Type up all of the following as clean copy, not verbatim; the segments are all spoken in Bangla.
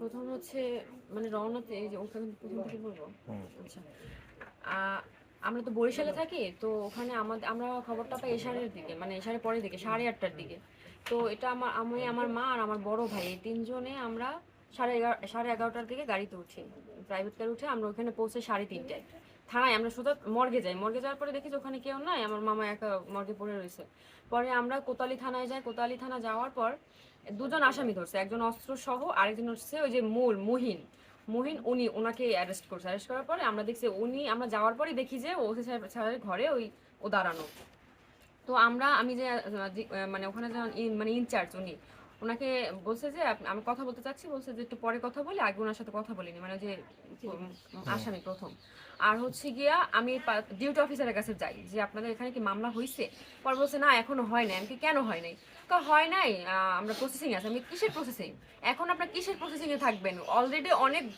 প্রথম হচ্ছে মানে রওনাতে এই যে ওখানে প্রথম থেকে বলবো। আচ্ছা, আমরা তো বরিশালে থাকি, তো ওখানে আমরা খবরটা পাই এশারের দিকে, মানে এশারের পরের দিকে 8:30টার দিকে। তো এটা আমি আমার মা আর আমার বড় ভাই এই তিনজনে আমরা 11:30টার দিকে গাড়িতে উঠি, প্রাইভেট কার উঠে আমরা ওখানে পৌঁছে 3:30টায়। থানায় আমরা সোজা মর্গে যাই, মর্গে যাওয়ার পরে দেখি যে ওখানে কেউ নাই, আমার মামা একা মর্গে পড়ে রয়েছে। পরে আমরা কোতালি থানায় যাই, কোতালি থানা যাওয়ার পর দুজন আসামি ধরছে, একজন অস্ত্র সহ, আরেকজন হচ্ছে ওই যে মুহিন মুহিন উনি ওনাকে অ্যারেস্ট করছে। অ্যারেস্ট করার পরে আমরা দেখছি আমরা যাওয়ার পরে দেখি যে ওসি সাহেবের ঘরে ও দাঁড়ানো। তো আমি যে মানে ওখানে যে মানে ইনচার্জ উনি ওনাকে বলছে যে আমি কথা বলতে চাচ্ছি, বলছে যে একটু পরে কথা বলি, আগে ওনার সাথে কথা বলিনি, মানে যে আসামি প্রথম। আর হচ্ছে গিয়া আমি ডিউটি অফিসারের কাছে যাই যে আপনাদের এখানে কি মামলা হয়েছে। পরে বলছে না এখনো হয় নাই। আমি কেন হয় নাই? হয় নাই, আমরা প্রসেসিং আছে। আমি কিসের প্রসেসিং? এখন আপনার কিসের প্রসেসিং এ থাকবেন? অলরেডি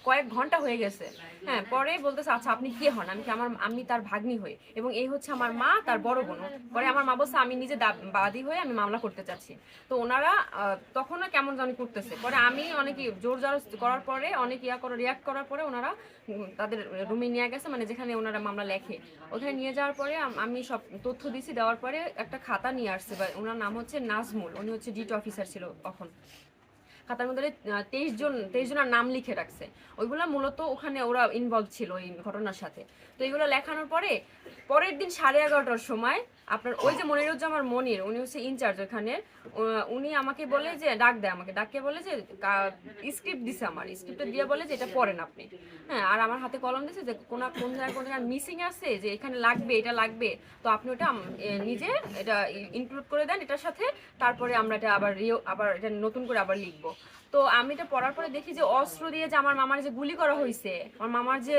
কয়েক ঘন্টা হয়ে গেছে। হ্যাঁ, পরে বলতেছে আচ্ছা আপনি কে হন? আমি তার ভাগ্নি হই, এবং এই হচ্ছে আমার মা, তার বড় বোন। পরে আমার মা বলছে আমি নিজে বাদী হয়ে আমি মামলা করতে চাচ্ছি। তো ওনারা তখনও কেমন জানি করতেছে। পরে আমি অনেক জোর জার করার পরে, অনেক রিয়াক্ট করার পরে ওনারা তাদের রুমে নিয়ে গেছে, মানে যেখানে ওনারা মামলা লেখে। ওখানে নিয়ে যাওয়ার পরে আমি সব তথ্য দিছি, দেওয়ার পরে একটা খাতা নিয়ে আসছে, ওনার নাম হচ্ছে নাজমুল, উনি হচ্ছে ডিটি অফিসার ছিল তখন। খাতার মধ্যে 23 জনের নাম লিখে রাখছে। ওইগুলো মূলত ওখানে ওরা ইনভলভ ছিল এই ঘটনার সাথে। তো এইগুলো লেখানোর পরে পরের দিন 11:30টার সময় আপনার ওই যে মনিরুজ্জামান মনির, উনি হচ্ছে ইনচার্জ ওখানে, উনি আমাকে বলে যে আমাকে ডাকিয়ে বলে যে স্ক্রিপ্ট দিছে, আমার স্ক্রিপ্টটা দিয়ে বলে যে এটা পড়েন আপনি। হ্যাঁ, আর আমার হাতে কলম দিছে যে কোন জায়গায় মিসিং আছে, যে এখানে লাগবে, এটা লাগবে, তো আপনি ওটা নিজে এটা ইনক্লুড করে দেন এটার সাথে, তারপরে আমরা এটা আবার এটা নতুন করে আবার লিখবো। তো আমি এটা পড়ার পরে দেখি যে অস্ত্র দিয়ে যে আমার মামার যে গুলি করা হয়েছে, আমার মামার যে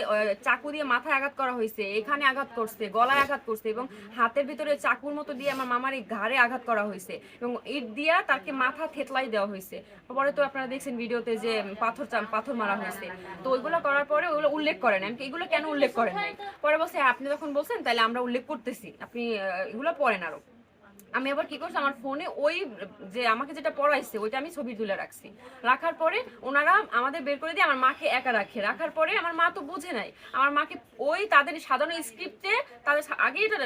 চাকু দিয়ে মাথায় আঘাত করা হয়েছে, এখানে আঘাত করছে, গলায় আঘাত করছে, এবং হাতের ভিতরে চাকুর মতো দিয়ে আমার মামার এই ঘাড়ে আঘাত করা হয়েছে, এবং ইট দিয়া তাকে মাথা থেতলাই দেওয়া হয়েছে। পরে তো আপনারা দেখছেন ভিডিওতে যে পাথর মারা হয়েছে। তো ওইগুলো করার পরে ওইগুলো উল্লেখ করেন, আমি এগুলো কেন উল্লেখ করেন নাই? পরে বলছে আপনি যখন বলছেন তাহলে আমরা উল্লেখ করতেছি, আপনি এগুলো পড়েন আরো। আমি আবার কি করছি, আমার ফোনে ওই যে আমাকে যেটা পড়াইছে ওইটা আমি ছবি তুলে রাখছি। রাখার পরে ওনারা আমাদের বের করে দিয়ে আমার মাকে একা রাখার পরে আমার মা তো বুঝে নাই, আমার মাকে ওই তাদের সাধারণ স্ক্রিপ্টে তাদের আগেই এটা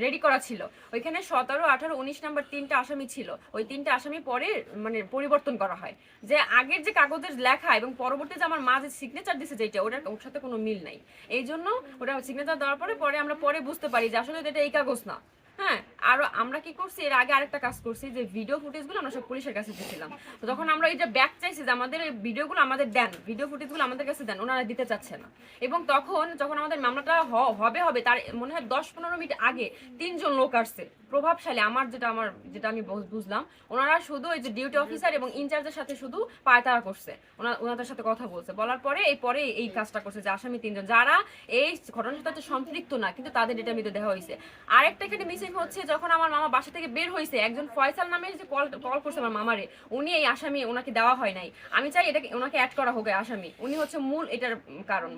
রেডি করা ছিল। ওইখানে 17, 18, 19 নাম্বার 3টা আসামি ছিল। ওই 3টা আসামি পরে মানে পরিবর্তন করা হয়, যে আগের যে কাগজের লেখা এবং পরবর্তী যে আমার মা যে সিগনেচার দিছে যেটা, ওর সাথে কোনো মিল নাই। এই জন্য ওটা সিগনেচার দেওয়ার পরে আমরা বুঝতে পারি যে আসলে এটা এই কাগজ না। হ্যাঁ, আরো আমরা কি করছি, এর আগে আরেকটা কাজ করছি, যে ভিডিও ফুটেজগুলো আমরা সব পুলিশের কাছে দিয়েছিলাম। তো তখন আমরা এটা ব্যাক চাইছি যে আমাদের এই ভিডিওগুলো আমাদের দেন, ভিডিও ফুটেজগুলো আমাদের কাছে দেন, ওনারা দিতে চাচ্ছে না। এবং যখন আমাদের মামলাটা হবে তার মনে হয় 10-15 মিনিট আগে 3জন লোক আসছে প্রভাবশালী, যেটা আমি বুঝলাম, ওনারা শুধু এই যে ডিউটি অফিসার এবং ইনচার্জের সাথে শুধু পায়তারা করছে, ওনাদের সাথে কথা বলছে, বলার পরে এই কাজটা করছে যে আসামি 3জন যারা এই ঘটনার সাথে সম্পৃক্ত না, কিন্তু তাদের এটা মিতে দেওয়া হয়েছে। আরেকটা এখানে মিসিং হচ্ছে, যখন আমার মামা বাসা থেকে বের হয়েছে, একজন ফয়সাল নামে যে কল করছে আমার মামারে, উনি এই আসামি, ওনাকে দেওয়া হয় নাই। আমি চাই এটা ওনাকে অ্যাড করা হোক আসামি, উনি হচ্ছে এটার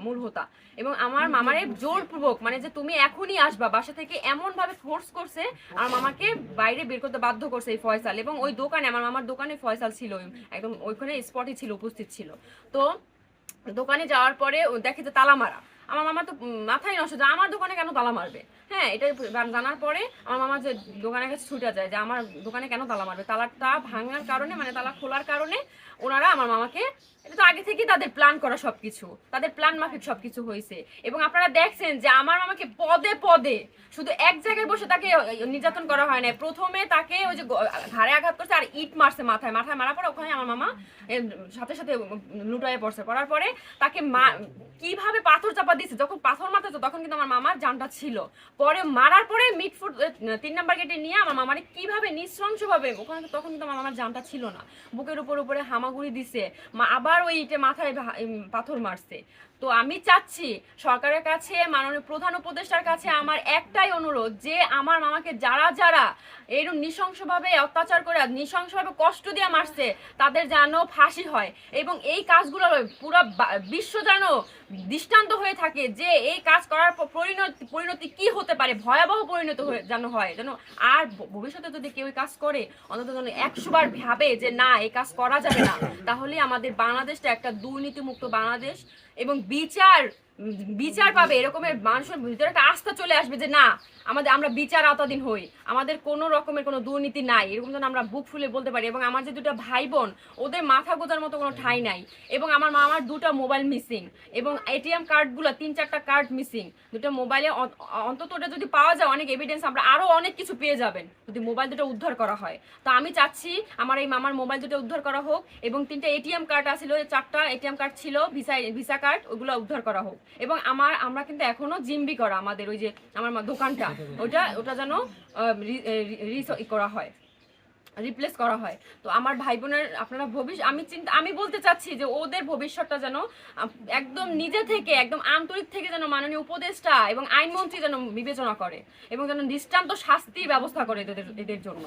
মূল হোতা। এবং আমার মামারে জোরপূর্বক, মানে যে তুমি এখনই আসবা বাসা থেকে, এমন ভাবে ফোর্স করছে আমার মামাকে বাইরে বের করতে বাধ্য করছে এই ফয়সাল। এবং ওই দোকানে, আমার মামার দোকানে ফয়সাল ছিল, একদম ওইখানে স্পটে ছিল, উপস্থিত ছিল। তো দোকানে যাওয়ার পরে দেখে যে তালা মারা। আমার মামা তো মাথায় নষ্ট, যে আমার দোকানে কেন তালা মারবে। হ্যাঁ, এটা জানার পরে আমার মামা যে দোকানের কাছে ছুটে যায়, যে আমার দোকানে কেন তালা মারবে। তালাটা ভাঙার কারণে, মানে তালা খোলার কারণে ওনারা আমার মামাকে, এটা তো আগে থেকেই তাদের প্ল্যান করা, সবকিছু তাদের প্ল্যান মাফিক সবকিছু হয়েছে। এবং আপনারা দেখছেন যে আমার মামাকে পদে পদে শুধু এক জায়গায় বসে তাকে নির্যাতন করা হয় না, প্রথমে তাকে ওই যে ঘাড়ে আঘাত করছে, আর ইট মারছে মাথায় মারার পরে ওখানে আমার মামা সাথে সাথে লুটায়ে পড়ার পরে তাকে কিভাবে পাথর চাপা দিয়েছে, যখন পাথর মারতেছে তখন কিন্তু আমার মামার জানটা ছিল। পরে মারার পরে মিটফুট 3 নাম্বার গেটে নিয়ে আমার মামারে কিভাবে নৃশংসভাবে, ওখানে তখন কিন্তু আমার মামার জানটা ছিল না, বুকের উপরে হামাগুড়ি দিছে, আবার ওই ইটে মাথায় পাথর মারছে। তো আমি চাচ্ছি সরকারের কাছে, মাননীয় প্রধান উপদেষ্টার কাছে আমার একটাই অনুরোধ, যে আমার মামাকে যারা এরকম নৃশংসভাবে অত্যাচার করে, নৃশংসভাবে কষ্ট দিয়ে মারছে, তাদের যেন ফাঁসি হয়। এবং এই কাজগুলো পুরো বিশ্ব যেন দৃষ্টান্ত হয়ে থাকে, যে এই কাজ করার পরিণতি কি হতে পারে, ভয়াবহ পরিণত যেন হয়, যেন আর ভবিষ্যতে যদি কেউ কাজ করে অন্তত 100 বার ভাবে যে না এই কাজ করা যাবে না, তাহলে আমাদের বাংলাদেশটা বাংলাদেশটা একটা দুর্নীতিমুক্ত বাংলাদেশ এবং বিচার পাবে এরকমের মানুষের ভিতরে একটা আস্থা চলে আসবে যে না আমরা বিচার আওতাধীন হই, আমাদের কোনো রকমের কোনো দুর্নীতি নাই, এরকম যেন আমরা বুক ফুলে বলতে পারি। এবং আমার যে দুটো ভাই বোন ওদের মাথা গোজার মতো কোনো ঠাঁই নাই, এবং আমার মামার দুটো মোবাইল মিসিং, এবং এটিএম কার্ডগুলো 3-4টা কার্ড মিসিং, দুটো মোবাইলে অন্তত ওটা যদি পাওয়া যায় অনেক এভিডেন্স, আমরা আরও অনেক কিছু পেয়ে যাবেন যদি মোবাইল দুটো উদ্ধার করা হয়। তো আমি চাচ্ছি আমার এই মামার মোবাইল দুটো উদ্ধার করা হোক, এবং 3টা এটিএম কার্ড আছিল, 4টা এটিএম কার্ড ছিল, ভিসা কার্ড, ওগুলো উদ্ধার করা হোক। এবং আমরা কিন্তু এখনো জিম্বি করা আমাদের ওই যে আমার দোকানটা ওটা যেন করা হয়, রিপ্লেস করা হয়। তো আমার ভাই বোনের আপনারা আমি বলতে চাচ্ছি যে ওদের ভবিষ্যৎটা যেন একদম নিজে থেকে একদম আন্তরিক থেকে যেন মাননীয় উপদেষ্টা এবং আইনমন্ত্রী যেন বিবেচনা করে এবং যেন দৃষ্টান্ত শাস্তির ব্যবস্থা করে এদের জন্য।